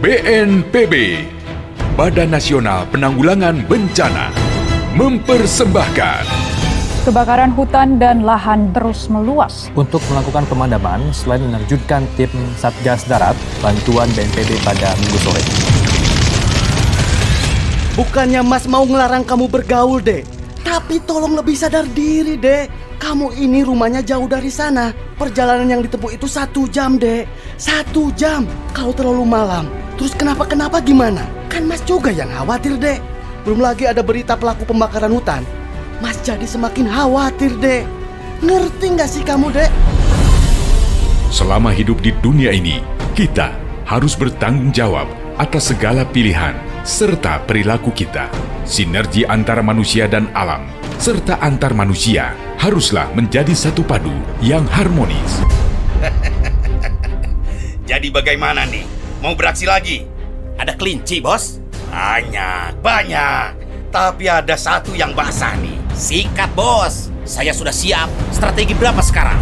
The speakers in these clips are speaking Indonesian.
BNPB, Badan Nasional Penanggulangan Bencana, mempersembahkan kebakaran hutan dan lahan terus meluas. Untuk melakukan pemadaman, selain menerjunkan tim Satgas Darat, bantuan BNPB pada Minggu sore. Bukannya Mas mau ngelarang kamu bergaul, Dek. Tapi tolong lebih sadar diri, Dek. Kamu ini rumahnya jauh dari sana. Perjalanan yang ditempuh itu 1 jam, Dek. 1 jam. Kalau terlalu malam, terus kenapa gimana? Kan Mas juga yang khawatir, Dek. Belum lagi ada berita pelaku pembakaran hutan. Mas jadi semakin khawatir, Dek. Ngerti nggak sih kamu, Dek? Selama hidup di dunia ini, kita harus bertanggung jawab atas segala pilihan serta perilaku kita. Sinergi antara manusia dan alam, serta antar manusia, haruslah menjadi satu padu yang harmonis. Jadi bagaimana nih? Mau beraksi lagi? Ada kelinci, bos? Banyak. Tapi ada satu yang basah nih. Sikat, bos. Saya sudah siap. Strategi berapa sekarang?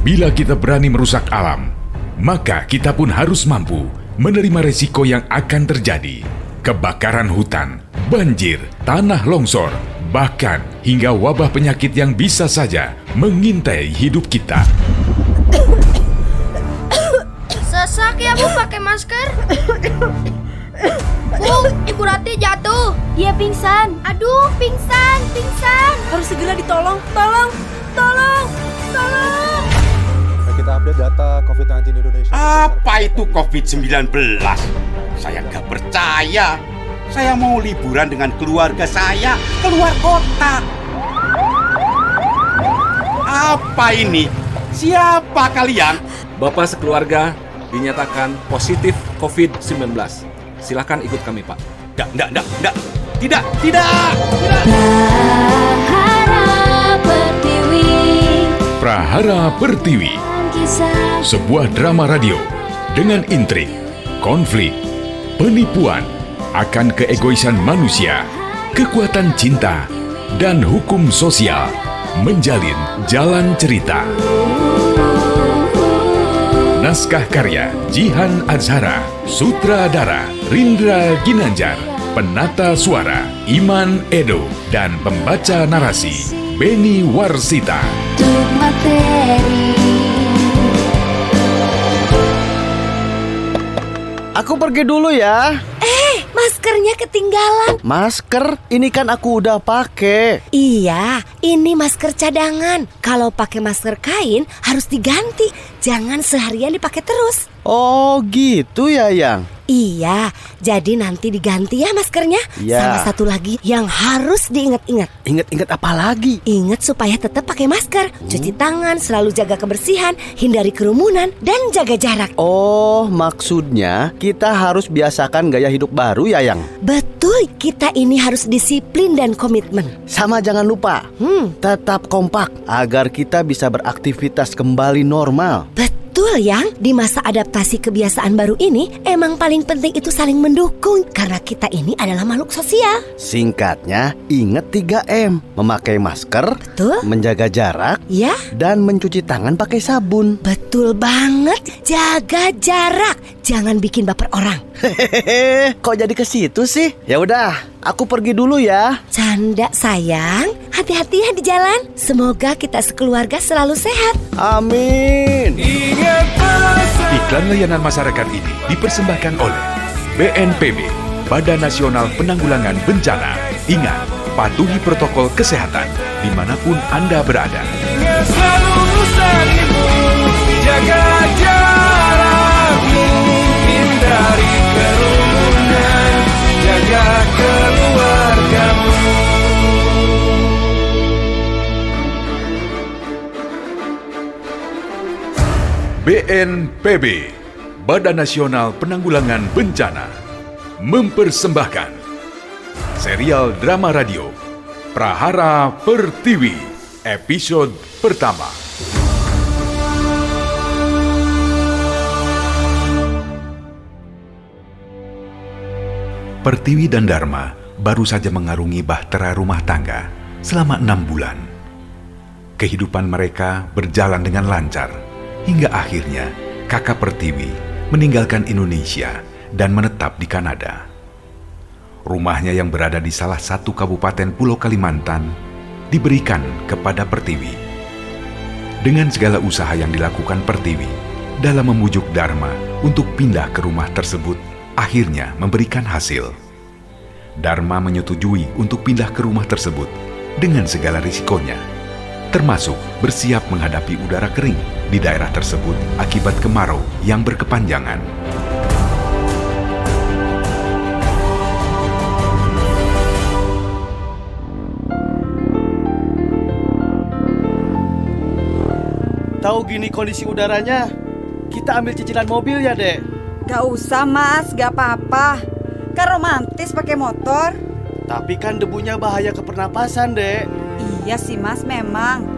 Bila kita berani merusak alam, maka kita pun harus mampu menerima resiko yang akan terjadi. Kebakaran hutan, banjir, tanah longsor, bahkan hingga wabah penyakit yang bisa saja mengintai hidup kita. Sesak ya, Bu, pakai masker. Bu, Ibu Rati jatuh. Dia pingsan. Aduh, pingsan. Harus segera ditolong. Tolong. Kita update data COVID-19 Indonesia. Apa itu COVID-19? Saya nggak percaya. Saya mau liburan dengan keluarga saya keluar kota. Apa ini? Siapa kalian? Bapak sekeluarga dinyatakan positif COVID-19. Silakan ikut kami, Pak. Tidak. Tidak. Prahara Pertiwi, sebuah drama radio dengan intrik, konflik, penipuan, akan keegoisan manusia, kekuatan cinta, dan hukum sosial, menjalin jalan cerita. Naskah karya Jihan Azhara, sutradara Rindra Ginanjar, penata suara Iman Edo, dan pembaca narasi Beni Warsita. Aku pergi dulu ya. Maskernya ketinggalan. Masker? Ini kan aku udah pakai. Iya, ini masker cadangan. Kalau pakai masker kain harus diganti. Jangan seharian dipakai terus. Oh gitu ya, Yang? Iya, jadi nanti diganti ya maskernya. Ya. Sama satu lagi yang harus diingat-ingat. Ingat apa lagi? Ingat supaya tetap pakai masker, cuci tangan, selalu jaga kebersihan, hindari kerumunan, dan jaga jarak. Oh, maksudnya kita harus biasakan gaya hidup baru ya, Yang? Betul, kita ini harus disiplin dan komitmen. Sama jangan lupa, tetap kompak agar kita bisa beraktivitas kembali normal. Betul, Yang. Di masa adaptasi kebiasaan baru ini, emang paling penting itu saling mendukung. Karena kita ini adalah makhluk sosial. Singkatnya, ingat 3M. Memakai masker, Betul. menjaga jarak, Ya, dan mencuci tangan pakai sabun. betul banget. Jaga jarak. Jangan bikin baper orang. Hehehe, kok jadi ke situ sih? Ya udah, aku pergi dulu ya. Canda, sayang. Hati-hati ya di jalan. Semoga kita sekeluarga selalu sehat. Amin. Iklan layanan masyarakat ini dipersembahkan oleh BNPB, Badan Nasional Penanggulangan Bencana. Ingat, patuhi protokol kesehatan dimanapun Anda berada. Jaga jarakmu, hindari kerumunan, jaga keluargamu. BNPB, Badan Nasional Penanggulangan Bencana, mempersembahkan serial drama radio Prahara Pertiwi, episode pertama. Pertiwi dan Dharma baru saja mengarungi bahtera rumah tangga selama 6 bulan. Kehidupan mereka berjalan dengan lancar, hingga akhirnya kakak Pertiwi meninggalkan Indonesia dan menetap di Kanada. Rumahnya yang berada di salah satu kabupaten Pulau Kalimantan diberikan kepada Pertiwi. Dengan segala usaha yang dilakukan Pertiwi dalam membujuk Dharma untuk pindah ke rumah tersebut, akhirnya memberikan hasil. Dharma menyetujui untuk pindah ke rumah tersebut dengan segala risikonya, termasuk bersiap menghadapi udara kering di daerah tersebut akibat kemarau yang berkepanjangan. Tahu gini kondisi udaranya, kita ambil cicilan mobil ya, Dek. Gak usah mas, gak apa-apa. Kan romantis pakai motor. Tapi kan debunya bahaya ke pernapasan, Dek. Iya sih mas, memang.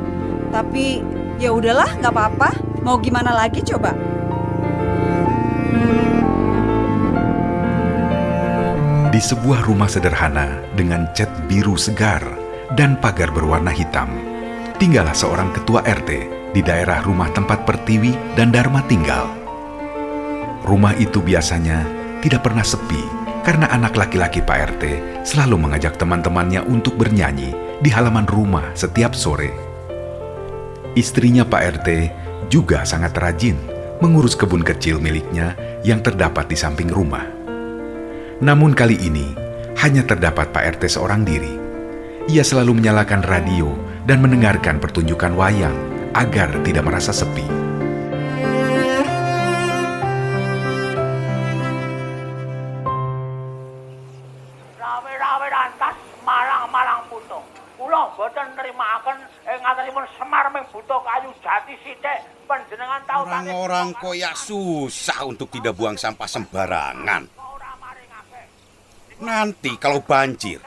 Tapi ya udahlah, gak apa-apa. Mau gimana lagi coba? Di sebuah rumah sederhana dengan cat biru segar dan pagar berwarna hitam, tinggallah seorang ketua RT di daerah rumah tempat Pertiwi dan Dharma tinggal. Rumah itu biasanya tidak pernah sepi karena anak laki-laki Pak RT selalu mengajak teman-temannya untuk bernyanyi di halaman rumah setiap sore. Istrinya Pak RT juga sangat rajin mengurus kebun kecil miliknya yang terdapat di samping rumah. Namun kali ini hanya terdapat Pak RT seorang diri. Ia selalu menyalakan radio dan mendengarkan pertunjukan wayang agar tidak merasa sepi. Rawe-rawe lantas malang-malang butuh. Kula boten nerimaken ngatenipun Semar ming butuh kayu jati sithik panjenengan tau. Orang-orang koyak susah untuk tidak buang sampah sembarangan. Nanti kalau banjir,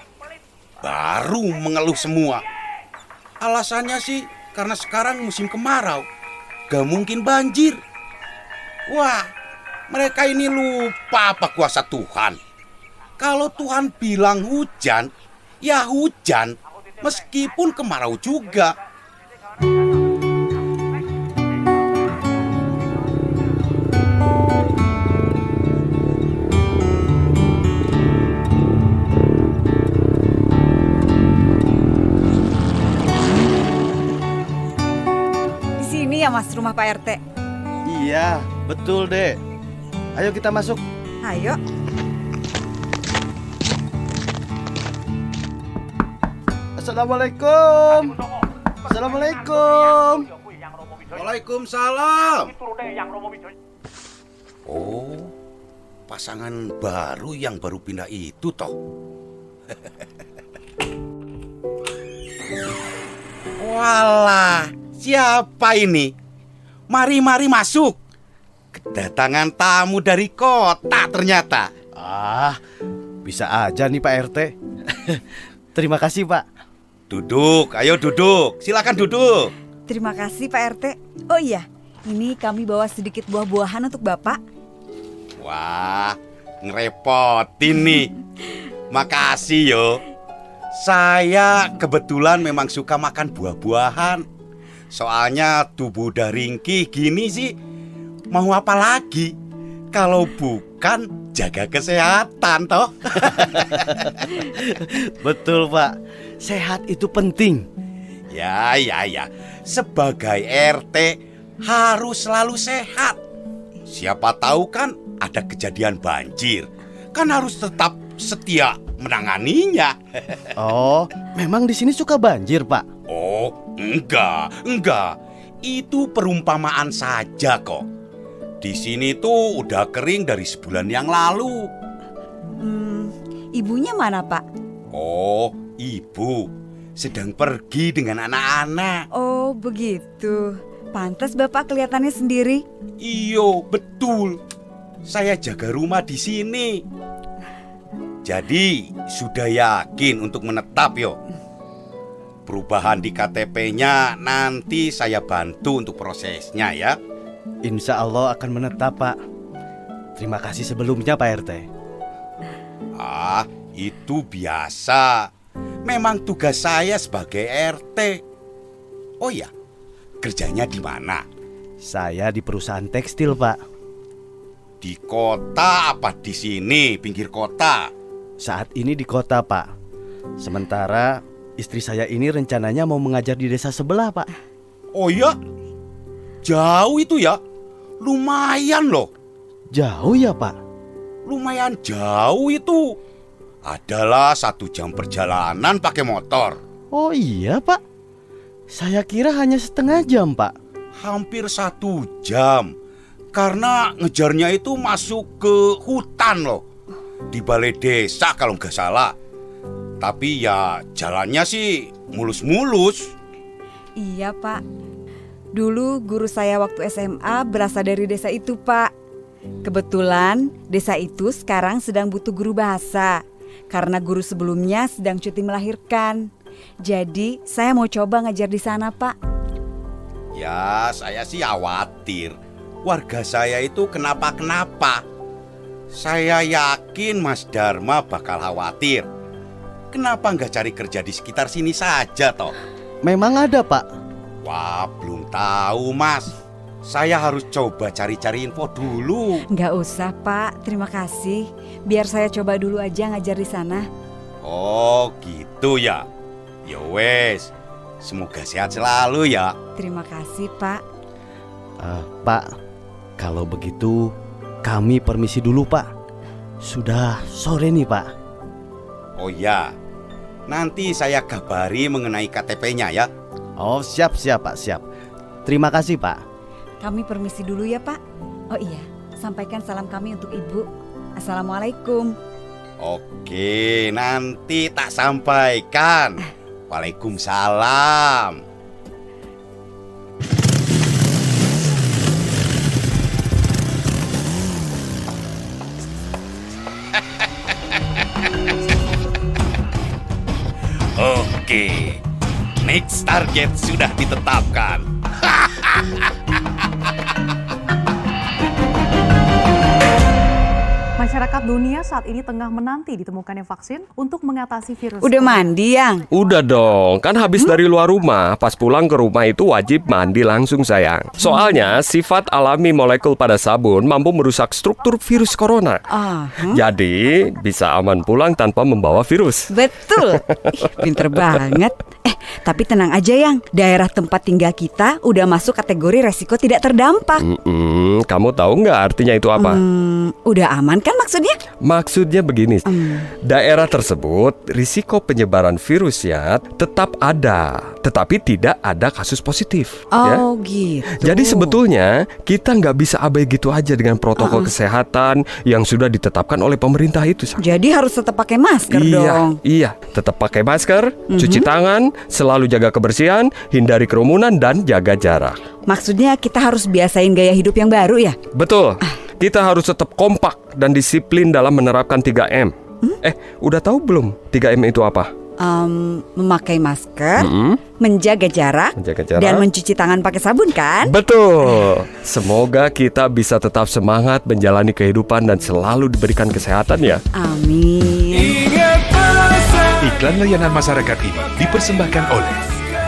baru mengeluh semua. Alasannya sih karena sekarang musim kemarau, gak mungkin banjir. Wah, mereka ini lupa apa kuasa Tuhan. Kalau Tuhan bilang hujan, ya hujan, meskipun kemarau juga. Ya mas, rumah Pak RT. Iya, betul, Dek. Ayo kita masuk. Ayo. Assalamualaikum. Assalamualaikum. Waalaikumsalam. Oh, pasangan baru yang baru pindah itu toh. Walah, siapa ini? Mari masuk. Kedatangan tamu dari kota ternyata. Ah, bisa aja nih Pak RT. Terima kasih, Pak. Duduk, ayo duduk. Silakan duduk. Terima kasih Pak RT. Oh iya, ini kami bawa sedikit buah-buahan untuk Bapak. Wah, ngerepotin nih. Makasih yo. Saya kebetulan memang suka makan buah-buahan. Soalnya tubuh udah ringkih gini sih, mau apa lagi kalau bukan jaga kesehatan toh. Betul, Pak. Sehat itu penting. Ya. Sebagai RT harus selalu sehat. Siapa tahu kan ada kejadian banjir, kan harus tetap setia menanganinya. Oh, memang di sini suka banjir, Pak? Oh, enggak. Itu perumpamaan saja kok. Di sini tuh udah kering dari sebulan yang lalu. Ibunya mana, Pak? Oh, ibu sedang pergi dengan anak-anak. Oh, begitu. Pantas Bapak kelihatannya sendiri. Iyo, betul. Saya jaga rumah di sini. Jadi, sudah yakin untuk menetap yo? Perubahan di KTP-nya nanti saya bantu untuk prosesnya ya. Insya Allah akan menetap, Pak. Terima kasih sebelumnya, Pak RT. Ah, itu biasa. Memang tugas saya sebagai RT. Oh ya, kerjanya di mana? Saya di perusahaan tekstil, Pak. Di kota apa di sini, pinggir kota? Saat ini di kota, Pak. Sementara istri saya ini rencananya mau mengajar di desa sebelah, Pak. Oh iya? Jauh itu ya? Lumayan loh. Jauh ya, Pak? Lumayan jauh itu. Adalah 1 jam perjalanan pakai motor. Oh iya, Pak. Saya kira hanya setengah jam, Pak. Hampir 1 jam. Karena ngejarnya itu masuk ke hutan loh. Di balai desa kalau nggak salah. Tapi ya jalannya sih mulus-mulus. Iya, Pak. Dulu guru saya waktu SMA berasal dari desa itu, Pak. Kebetulan desa itu sekarang sedang butuh guru bahasa. Karena guru sebelumnya sedang cuti melahirkan. Jadi saya mau coba ngajar di sana, Pak. Ya, saya sih khawatir. Warga saya itu kenapa-kenapa. Saya yakin Mas Dharma bakal khawatir. Kenapa nggak cari kerja di sekitar sini saja toh? Memang ada, Pak. Wah, belum tahu, Mas. Saya harus coba cari-cari info dulu. Nggak usah, Pak. Terima kasih. Biar saya coba dulu aja ngajar di sana. Oh, gitu ya. Ya wes. Semoga sehat selalu ya. Terima kasih, Pak. Pak, kalau begitu kami permisi dulu, Pak. Sudah sore nih, Pak. Oh ya. Nanti saya kabari mengenai KTP-nya ya. Oh, siap, Pak, siap. Terima kasih, Pak. Kami permisi dulu ya, Pak. Oh iya, sampaikan salam kami untuk Ibu. Assalamualaikum. Oke, nanti tak sampaikan. Waalaikumsalam. Oke, next target sudah ditetapkan. Masyarakat dunia saat ini tengah menanti ditemukannya vaksin untuk mengatasi virus. Udah mandi, Yang? Udah dong, kan habis dari luar rumah. Pas pulang ke rumah itu wajib mandi langsung, sayang. Soalnya sifat alami molekul pada sabun mampu merusak struktur virus corona. Jadi bisa aman pulang tanpa membawa virus. Betul. Pinter banget. Tapi tenang aja, Yang. Daerah tempat tinggal kita udah masuk kategori resiko tidak terdampak. Kamu tahu nggak artinya itu apa? Udah aman kan maksudnya? Maksudnya begini, daerah tersebut risiko penyebaran virusnya tetap ada, tetapi tidak ada kasus positif. Oh gitu. Jadi sebetulnya kita nggak bisa abai gitu aja dengan protokol kesehatan yang sudah ditetapkan oleh pemerintah itu. Jadi harus tetap pakai masker dong. Iya, tetap pakai masker, cuci tangan, selalu jaga kebersihan, hindari kerumunan dan jaga jarak. Maksudnya kita harus biasain gaya hidup yang baru ya? Betul. Kita harus tetap kompak dan disiplin dalam menerapkan 3M. Udah tahu belum 3M itu apa? Memakai masker, menjaga jarak, dan mencuci tangan pakai sabun kan? Betul. Semoga kita bisa tetap semangat menjalani kehidupan dan selalu diberikan kesehatan ya. Amin. Iklan layanan masyarakat ini dipersembahkan oleh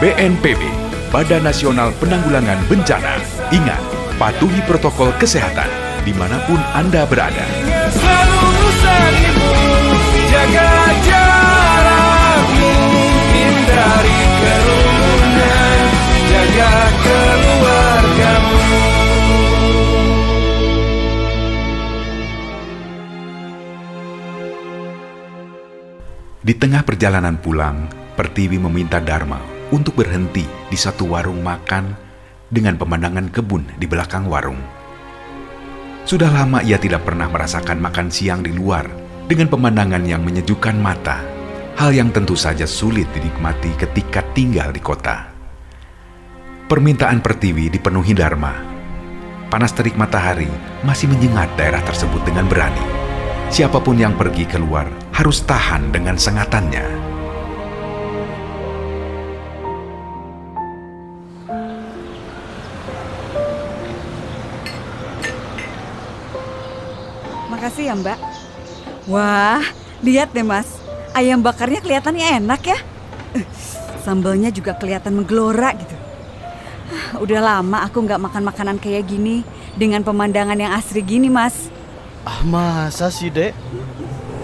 BNPB, Badan Nasional Penanggulangan Bencana. Ingat, patuhi protokol kesehatan dimanapun Anda berada. Selalu saling jaga jarakmu, hindari kerumunan, jaga keluargamu. Di tengah perjalanan pulang, Pertiwi meminta Dharma untuk berhenti di satu warung makan dengan pemandangan kebun di belakang warung. Sudah lama ia tidak pernah merasakan makan siang di luar dengan pemandangan yang menyejukkan mata, hal yang tentu saja sulit dinikmati ketika tinggal di kota. Permintaan Pertiwi dipenuhi Dharma. Panas terik matahari masih menyengat daerah tersebut dengan berani. Siapapun yang pergi keluar harus tahan dengan sengatannya. Makasih ya, Mbak. Wah, lihat deh, Mas. Ayam bakarnya kelihatannya enak ya. Sambalnya juga kelihatan menggelora gitu. Udah lama aku nggak makan makanan kayak gini dengan pemandangan yang asri gini, Mas. Masa sih, Dek?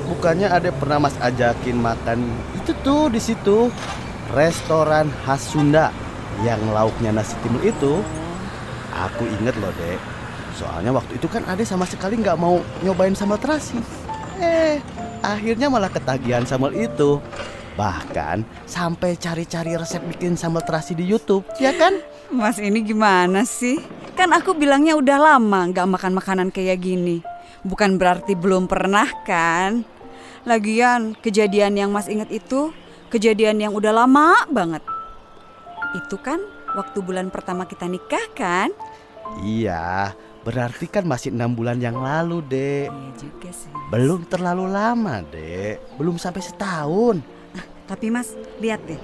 Bukannya Ade pernah Mas ajakin makan itu tuh di situ, restoran khas Sunda yang lauknya nasi timun itu. Aku inget loh, Dek. Soalnya waktu itu kan Ade sama sekali nggak mau nyobain sambal terasi. Akhirnya malah ketagihan sambal itu. Bahkan sampai cari-cari resep bikin sambal terasi di YouTube, ya kan? Mas ini gimana sih? Kan aku bilangnya udah lama nggak makan makanan kayak gini. Bukan berarti belum pernah kan? Lagian kejadian yang Mas ingat itu kejadian yang udah lama banget. Itu kan waktu bulan pertama kita nikah kan? Iya, berarti kan masih 6 bulan yang lalu, Dek. Iya juga sih. Belum terlalu lama, Dek. Belum sampai setahun. Tapi Mas, lihat deh.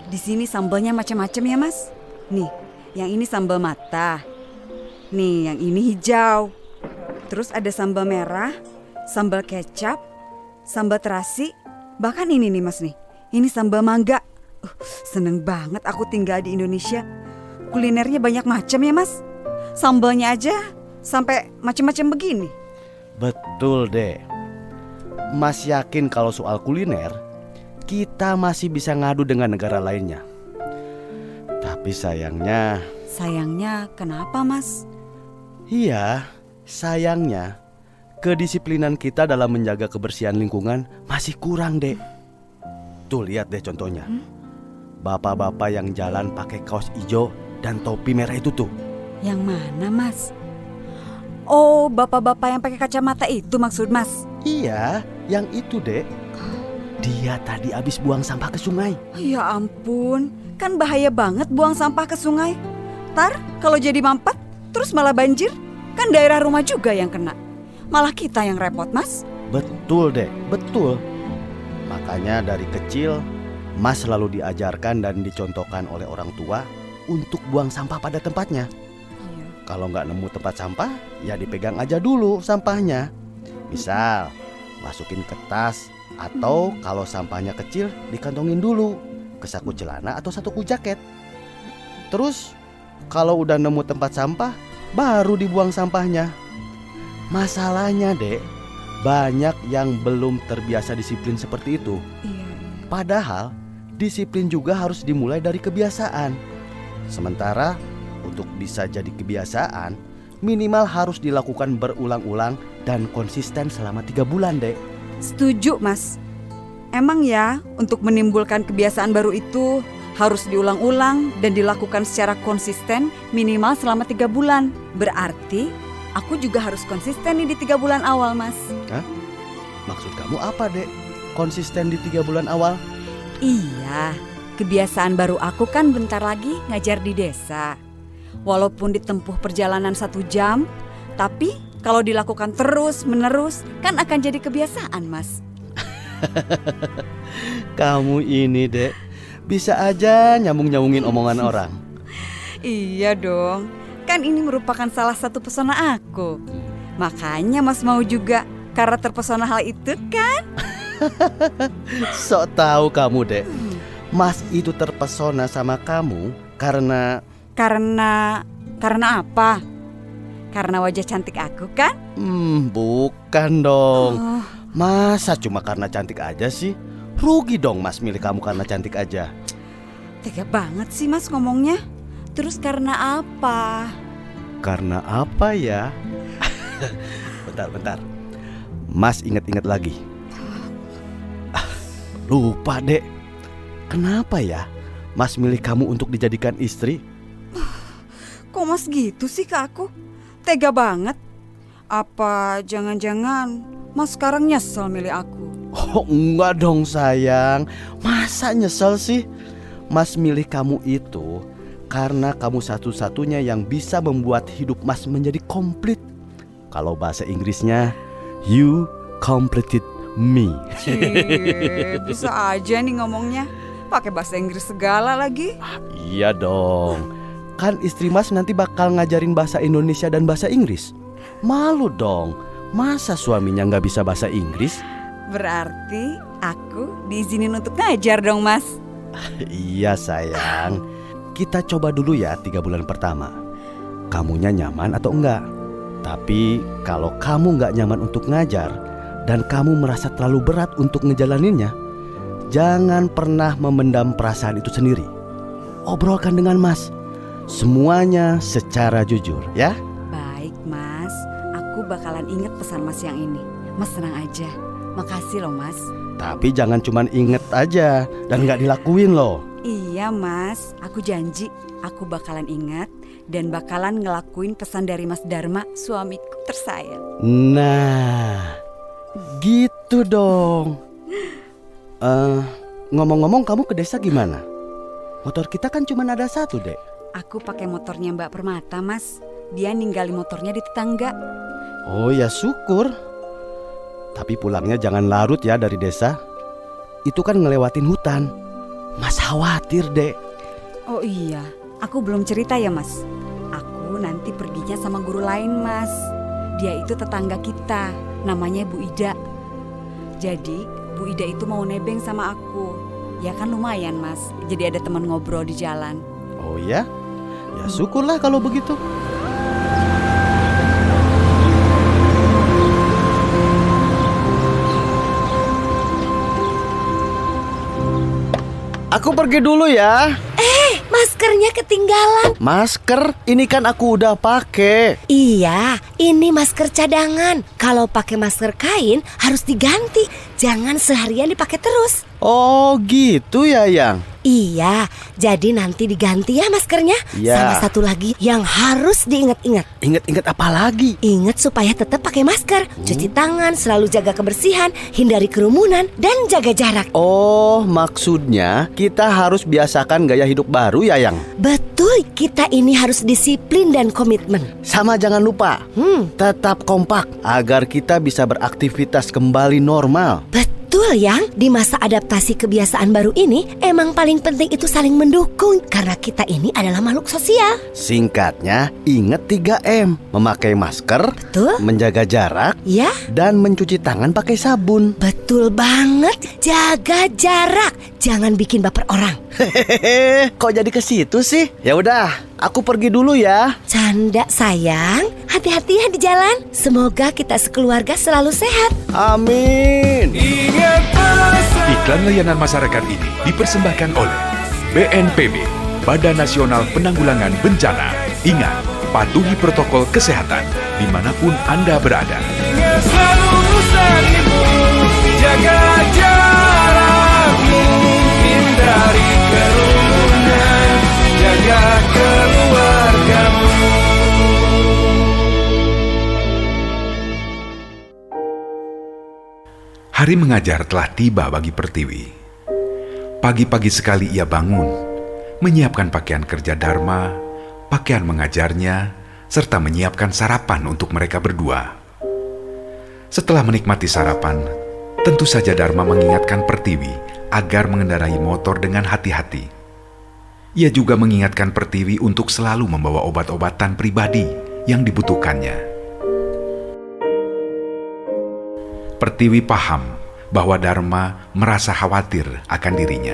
Di sini sambalnya macam-macam ya, Mas. Nih, yang ini sambal mata. Nih, yang ini hijau. Terus ada sambal merah, sambal kecap, sambal terasi. Bahkan ini nih Mas nih. Ini sambal mangga. Seneng banget aku tinggal di Indonesia. Kulinernya banyak macam ya Mas. Sambalnya aja sampai macam-macam begini. Betul, Dek. Mas yakin kalau soal kuliner kita masih bisa ngadu dengan negara lainnya. Tapi sayangnya... Sayangnya kenapa, Mas? Iya, sayangnya kedisiplinan kita dalam menjaga kebersihan lingkungan masih kurang, Dek. Tuh lihat deh contohnya. Bapak-bapak yang jalan pakai kaos hijau dan topi merah itu tuh. Yang mana, Mas? Oh, bapak-bapak yang pakai kacamata itu maksud Mas? Iya, yang itu, Dek. Dia tadi habis buang sampah ke sungai. Ya ampun, kan bahaya banget buang sampah ke sungai. Tar, kalau jadi mampet, terus malah banjir, kan daerah rumah juga yang kena. Malah kita yang repot, Mas. Betul, Dek, betul. Makanya dari kecil, Mas selalu diajarkan dan dicontohkan oleh orang tua untuk buang sampah pada tempatnya. Iya. Kalau nggak nemu tempat sampah, ya dipegang aja dulu sampahnya. Misal, masukin ke tas, atau kalau sampahnya kecil, dikantongin dulu ke saku celana atau saku jaket. Terus, kalau udah nemu tempat sampah, baru dibuang sampahnya. Masalahnya, Dek, banyak yang belum terbiasa disiplin seperti itu. Iya. Padahal, disiplin juga harus dimulai dari kebiasaan. Sementara, untuk bisa jadi kebiasaan, minimal harus dilakukan berulang-ulang dan konsisten selama 3 bulan, Dek. Setuju, Mas. Emang ya, untuk menimbulkan kebiasaan baru itu harus diulang-ulang dan dilakukan secara konsisten minimal selama 3 bulan. Berarti aku juga harus konsisten nih di 3 bulan awal, Mas. Hah? Maksud kamu apa, Dek? Konsisten di 3 bulan awal? Iya, kebiasaan baru aku kan bentar lagi ngajar di desa. Walaupun ditempuh perjalanan 1 jam, tapi kalau dilakukan terus-menerus kan akan jadi kebiasaan, Mas. Kamu ini, Dek, bisa aja nyambung-nyambungin omongan orang. Iya dong, kan ini merupakan salah satu pesona aku. Makanya Mas mau juga, karena terpesona hal itu kan? Sok tahu kamu, Dek. Mas itu terpesona sama kamu karena... Karena apa? Karena wajah cantik aku kan? Bukan dong. Masa cuma karena cantik aja sih? Rugi dong Mas milih kamu karena cantik aja. Tega banget sih Mas ngomongnya. Terus karena apa? Karena apa ya? Bentar. Mas ingat-ingat lagi. Lupa, Dek. Kenapa ya Mas milih kamu untuk dijadikan istri? Kok Mas gitu sih ke aku? Tega banget. Apa jangan-jangan Mas sekarang nyesel milih aku? Oh enggak dong sayang. Masa nyesel sih? Mas milih kamu itu karena kamu satu-satunya yang bisa membuat hidup Mas menjadi komplit. Kalau bahasa Inggrisnya, you completed me. Cie, bisa aja nih ngomongnya. Pakai bahasa Inggris segala lagi. Iya dong. Kan istri Mas nanti bakal ngajarin bahasa Indonesia dan bahasa Inggris. Malu dong. Masa suaminya nggak bisa bahasa Inggris? Berarti aku diizinin untuk ngajar dong, Mas. Iya sayang. Kita coba dulu ya 3 bulan pertama. Kamunya nyaman atau enggak? Tapi kalau kamu nggak nyaman untuk ngajar dan kamu merasa terlalu berat untuk ngejalaninnya, jangan pernah memendam perasaan itu sendiri. Obrolkan dengan Mas. Semuanya secara jujur, ya. Baik, Mas. Aku bakalan ingat pesan Mas yang ini. Mas tenang aja. Makasih loh, Mas. Tapi jangan cuman inget aja dan nggak dilakuin loh. Iya, Mas. Aku janji aku bakalan ingat dan bakalan ngelakuin pesan dari Mas Dharma, suamiku tersayang. Nah, gitu dong. Ngomong-ngomong, kamu ke desa gimana? Motor kita kan cuma ada satu, Dek. Aku pakai motornya Mbak Permata, Mas. Dia ninggalin motornya di tetangga. Oh ya, syukur. Tapi pulangnya jangan larut ya dari desa. Itu kan ngelewatin hutan. Mas khawatir, Dek. Oh iya, aku belum cerita ya, Mas. Aku nanti perginya sama guru lain, Mas. Dia itu tetangga kita, namanya Bu Ida. Jadi Bu Ida itu mau nebeng sama aku. Ya kan lumayan, Mas. Jadi ada teman ngobrol di jalan. Oh ya? Ya syukurlah kalau begitu. Aku pergi dulu ya. Maskernya ketinggalan. Masker? Ini kan aku udah pakai. Iya, ini masker cadangan. Kalau pakai masker kain harus diganti. Jangan seharian dipakai terus. Oh gitu ya, Yang? Iya, jadi nanti diganti ya maskernya. Ya. Sama satu lagi yang harus diingat-ingat. Ingat-ingat apa lagi? Ingat supaya tetap pakai masker. Cuci tangan, selalu jaga kebersihan, hindari kerumunan, dan jaga jarak. Oh, maksudnya kita harus biasakan gaya hidup baru ya, Yang? Betul, kita ini harus disiplin dan komitmen. Sama jangan lupa, tetap kompak agar kita bisa beraktivitas kembali normal. Betul, Yang. Di masa adaptasi kebiasaan baru ini, emang paling penting itu saling mendukung. Karena kita ini adalah makhluk sosial. Singkatnya, ingat 3M. Memakai masker, betul, menjaga jarak, ya, dan mencuci tangan pakai sabun. Betul banget. Jaga jarak. Jangan bikin baper orang. Hehehe, kok jadi ke situ sih? Ya udah, aku pergi dulu ya. Canda sayang. Hati-hati ya di jalan. Semoga kita sekeluarga selalu sehat. Amin. Iklan layanan masyarakat ini dipersembahkan oleh BNPB, Badan Nasional Penanggulangan Bencana. Ingat, patuhi protokol kesehatan dimanapun Anda berada. Selalu saling jaga jarakmu, hindari kerumunan, jaga keluargamu. Hari mengajar telah tiba bagi Pertiwi. Pagi-pagi sekali ia bangun, menyiapkan pakaian kerja Dharma, pakaian mengajarnya, serta menyiapkan sarapan untuk mereka berdua. Setelah menikmati sarapan, tentu saja Dharma mengingatkan Pertiwi agar mengendarai motor dengan hati-hati. Ia juga mengingatkan Pertiwi untuk selalu membawa obat-obatan pribadi yang dibutuhkannya. Pertiwi paham bahwa Dharma merasa khawatir akan dirinya.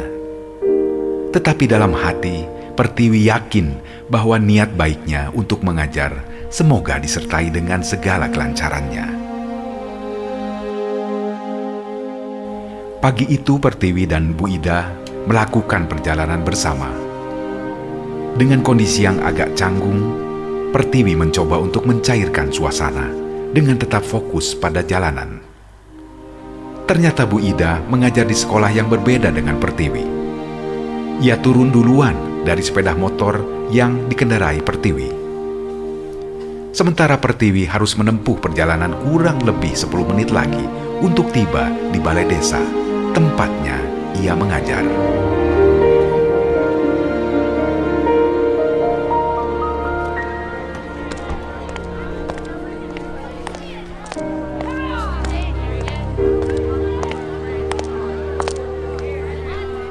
Tetapi dalam hati, Pertiwi yakin bahwa niat baiknya untuk mengajar semoga disertai dengan segala kelancarannya. Pagi itu Pertiwi dan Bu Ida melakukan perjalanan bersama. Dengan kondisi yang agak canggung, Pertiwi mencoba untuk mencairkan suasana dengan tetap fokus pada jalanan. Ternyata Bu Ida mengajar di sekolah yang berbeda dengan Pertiwi. Ia turun duluan dari sepeda motor yang dikendarai Pertiwi. Sementara Pertiwi harus menempuh perjalanan kurang lebih 10 menit lagi untuk tiba di balai desa, tempatnya ia mengajar.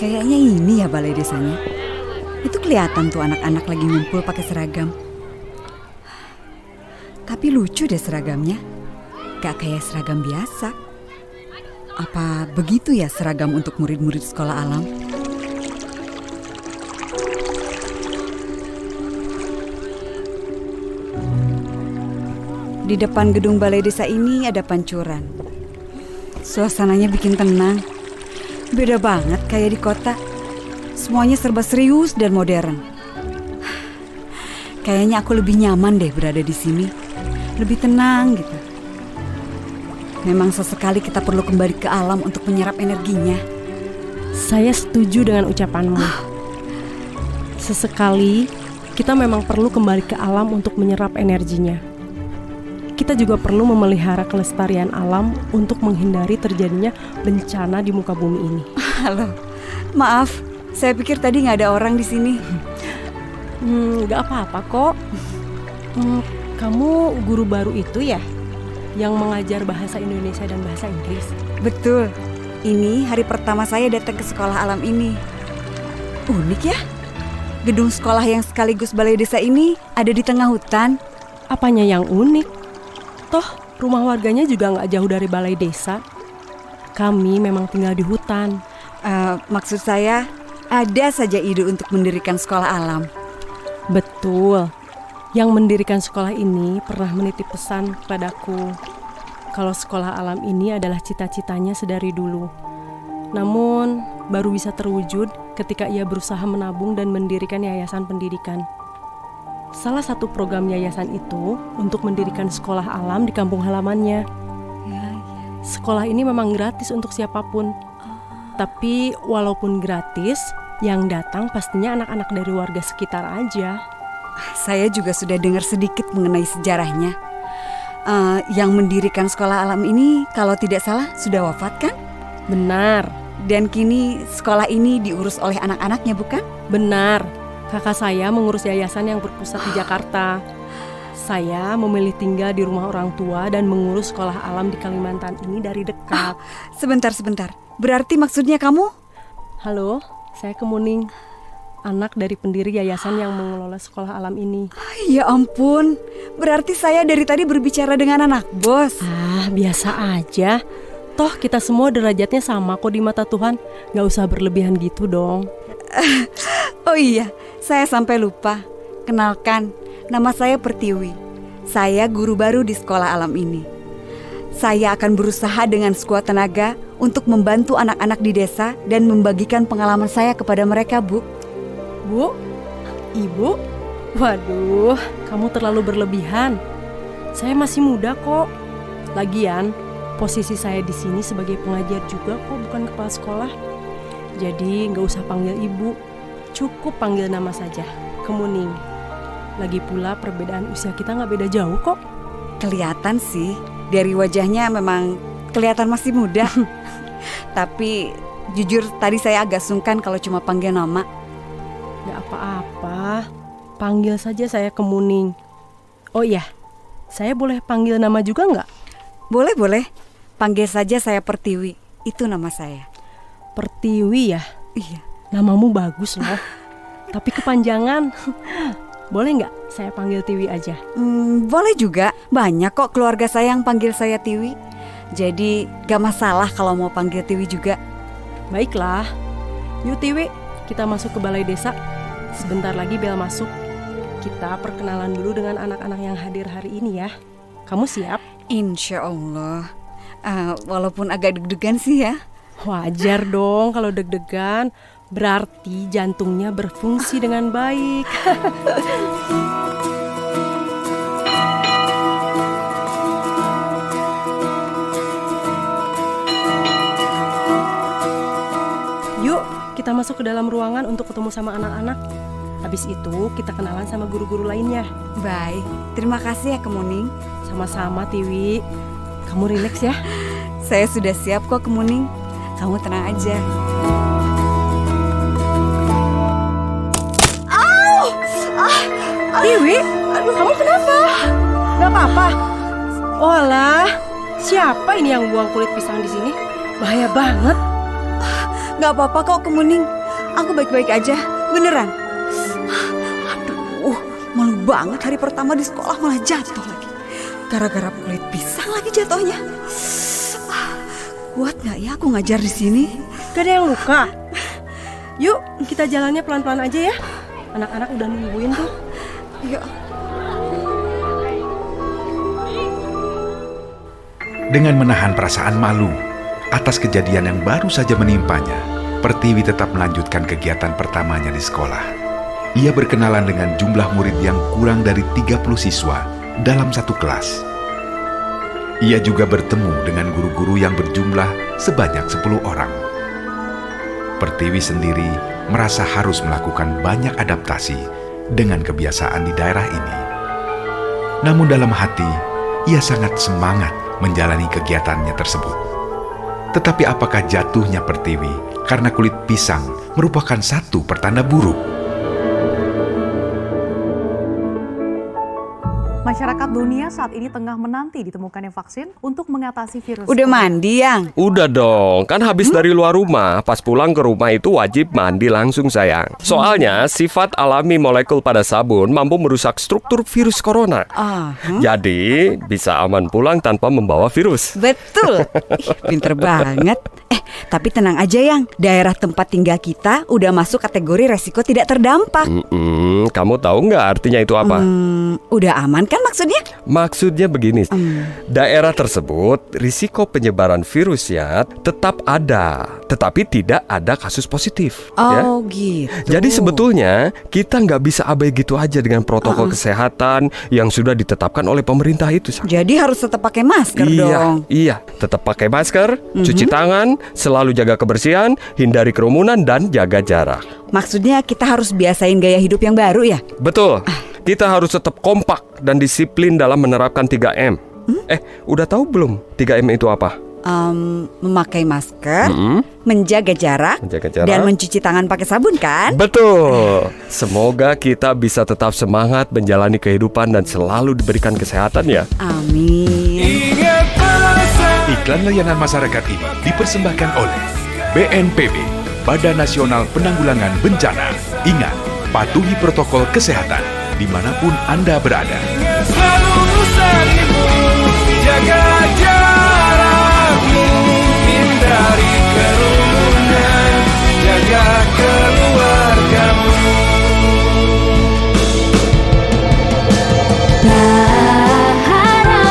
Kayaknya ini ya balai desanya. Itu kelihatan tuh anak-anak lagi ngumpul pakai seragam. Tapi lucu deh seragamnya. Gak kayak seragam biasa. Apa begitu ya seragam untuk murid-murid sekolah alam? Di Di depan gedung balai desa ini ada pancuran. Suasananya bikin tenang. Beda banget kayak di kota. Semuanya serba serius dan modern. Kayaknya aku lebih nyaman deh berada di sini. Lebih tenang gitu. Memang sesekali kita perlu kembali ke alam untuk menyerap energinya. Saya setuju dengan ucapanmu. Sesekali kita memang perlu kembali ke alam untuk menyerap energinya. Kita juga perlu memelihara kelestarian alam untuk menghindari terjadinya bencana di muka bumi ini. Halo, maaf, saya pikir tadi nggak ada orang di sini. Nggak apa-apa kok. Kamu guru baru itu ya? Yang mengajar bahasa Indonesia dan bahasa Inggris? Betul, ini hari pertama saya datang ke sekolah alam ini. Unik ya, gedung sekolah yang sekaligus balai desa ini ada di tengah hutan. Apanya yang unik? Toh rumah warganya juga nggak jauh dari balai desa. Kami memang tinggal di hutan. Maksud saya, ada saja ide untuk mendirikan sekolah alam. Betul. Yang mendirikan sekolah ini pernah menitip pesan kepadaku kalau sekolah alam ini adalah cita-citanya sedari dulu. Namun baru bisa terwujud ketika ia berusaha menabung dan mendirikan yayasan pendidikan. Salah satu program yayasan itu untuk mendirikan sekolah alam di kampung halamannya. Sekolah ini memang gratis untuk siapapun. Tapi walaupun gratis, yang datang pastinya anak-anak dari warga sekitar aja. Saya juga sudah dengar sedikit mengenai sejarahnya. Yang mendirikan sekolah alam ini kalau tidak salah sudah wafat kan? Benar. Dan kini sekolah ini diurus oleh anak-anaknya bukan? Benar. Kakak saya mengurus yayasan yang berpusat di Jakarta. Saya memilih tinggal di rumah orang tua dan mengurus sekolah alam di Kalimantan ini dari dekat. Sebentar. Berarti maksudnya kamu? Halo, saya Kemuning. Anak dari pendiri yayasan yang mengelola sekolah alam ini. Ya ampun, berarti saya dari tadi berbicara dengan anak bos. Biasa aja. Toh kita semua derajatnya sama kok di mata Tuhan. Gak usah berlebihan gitu dong. Oh iya, saya sampai lupa. Kenalkan, nama saya Pertiwi. Saya guru baru di sekolah alam ini. Saya akan berusaha dengan sekuat tenaga untuk membantu anak-anak di desa dan membagikan pengalaman saya kepada mereka, Bu. Bu? Ibu? Waduh, kamu terlalu berlebihan. Saya masih muda kok. Lagian, posisi saya di sini sebagai pengajar juga kok, bukan kepala sekolah. Jadi nggak usah panggil ibu, cukup panggil nama saja, Kemuning. Lagi pula perbedaan usia kita nggak beda jauh kok. Kelihatan sih, dari wajahnya memang kelihatan masih muda. Tapi jujur tadi saya agak sungkan kalau cuma panggil nama. Gak apa-apa, panggil saja saya Kemuning. Oh iya, saya boleh panggil nama juga nggak? Boleh. Panggil saja saya Pertiwi, itu nama saya. Pertiwi ya? Iya. Namamu bagus loh, tapi kepanjangan. Boleh nggak saya panggil Tiwi aja? Boleh juga, banyak kok keluarga saya yang panggil saya Tiwi. Jadi gak masalah kalau mau panggil Tiwi juga. Baiklah, yuk Tiwi, kita masuk ke balai desa. Sebentar lagi bel masuk. Kita perkenalan dulu dengan anak-anak yang hadir hari ini ya. Kamu siap? Insya Allah. Walaupun agak deg-degan sih ya. Wajar dong kalau deg-degan. Berarti jantungnya berfungsi dengan baik. Yuk, kita masuk ke dalam ruangan untuk ketemu sama anak-anak. Habis itu kita kenalan sama guru-guru lainnya. Baik, terima kasih ya Kemuning. Sama-sama Tiwi. Kamu rileks ya. Saya sudah siap kok Kemuning. Kamu tenang aja. Tiwi, kamu kenapa? Gak apa-apa. Olah, siapa ini yang buang kulit pisang di sini? Bahaya banget. Gak apa-apa kok Kemuning. Aku baik-baik aja, beneran. Aduh, malu banget hari pertama di sekolah malah jatuh lagi. Gara-gara kulit pisang lagi jatuhnya. Kuat gak ya aku ngajar di sini? Gak ada yang luka. Yuk, kita jalannya pelan-pelan aja ya. Anak-anak udah nungguin tuh. Yuk. Dengan menahan perasaan malu atas kejadian yang baru saja menimpanya, Pertiwi tetap melanjutkan kegiatan pertamanya di sekolah. Ia berkenalan dengan jumlah murid yang kurang dari 30 siswa dalam satu kelas. Ia juga bertemu dengan guru-guru yang berjumlah sebanyak 10 orang. Pertiwi sendiri merasa harus melakukan banyak adaptasi dengan kebiasaan di daerah ini. Namun dalam hati, ia sangat semangat menjalani kegiatannya tersebut. Tetapi apakah jatuhnya Pertiwi karena kulit pisang merupakan satu pertanda buruk? Masyarakat dunia saat ini tengah menanti ditemukannya vaksin untuk mengatasi virus. Udah mandi, Yang? Udah dong, kan habis dari luar rumah. Pas pulang ke rumah itu wajib mandi langsung, sayang. Soalnya sifat alami molekul pada sabun mampu merusak struktur virus corona. Jadi bisa aman pulang tanpa membawa virus. Betul. Pinter banget. Tapi tenang aja, Yang. Daerah tempat tinggal kita udah masuk kategori resiko tidak terdampak. Kamu tahu nggak artinya itu apa? Udah aman kan maksudnya? Maksudnya begini, daerah tersebut risiko penyebaran virusnya tetap ada, tetapi tidak ada kasus positif. Gitu. Jadi sebetulnya kita nggak bisa abai gitu aja dengan protokol kesehatan yang sudah ditetapkan oleh pemerintah itu. Jadi harus tetap pakai masker dong. Iya, tetap pakai masker, cuci tangan, selalu jaga kebersihan, hindari kerumunan dan jaga jarak. Maksudnya kita harus biasain gaya hidup yang baru ya? Betul. Kita harus tetap kompak dan disiplin dalam menerapkan 3M. Udah tahu belum 3M itu apa? Memakai masker, menjaga jarak, dan mencuci tangan pakai sabun kan? Betul. Semoga kita bisa tetap semangat menjalani kehidupan dan selalu diberikan kesehatan ya. Amin. Iklan layanan masyarakat ini dipersembahkan oleh BNPB, Badan Nasional Penanggulangan Bencana. Ingat, patuhi protokol kesehatan dimanapun Anda berada. Selalu saling jaga jarakmu, hindari kerumunan, jaga keluargamu. Prahara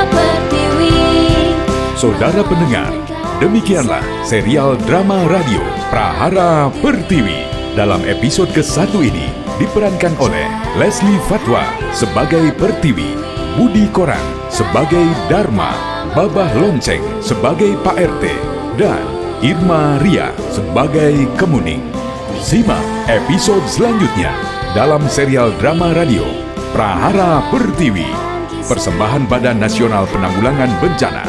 Pertiwi. Saudara pendengar, demikianlah serial drama radio Prahara Pertiwi. Dalam episode ke-1 ini diperankan oleh Leslie Fatwa sebagai Pertiwi, Budi Koran sebagai Dharma, Babah Lonceng sebagai Pak RT, dan Irma Ria sebagai Kemuning. Simak episode selanjutnya dalam serial drama radio Prahara Pertiwi. Persembahan Badan Nasional Penanggulangan Bencana.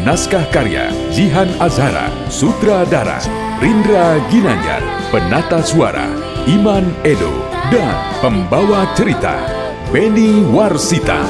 Naskah karya Zihan Azhara, sutradara Rindra Ginanjar, penata suara Iman Edo, dan pembawa cerita Beni Warsita.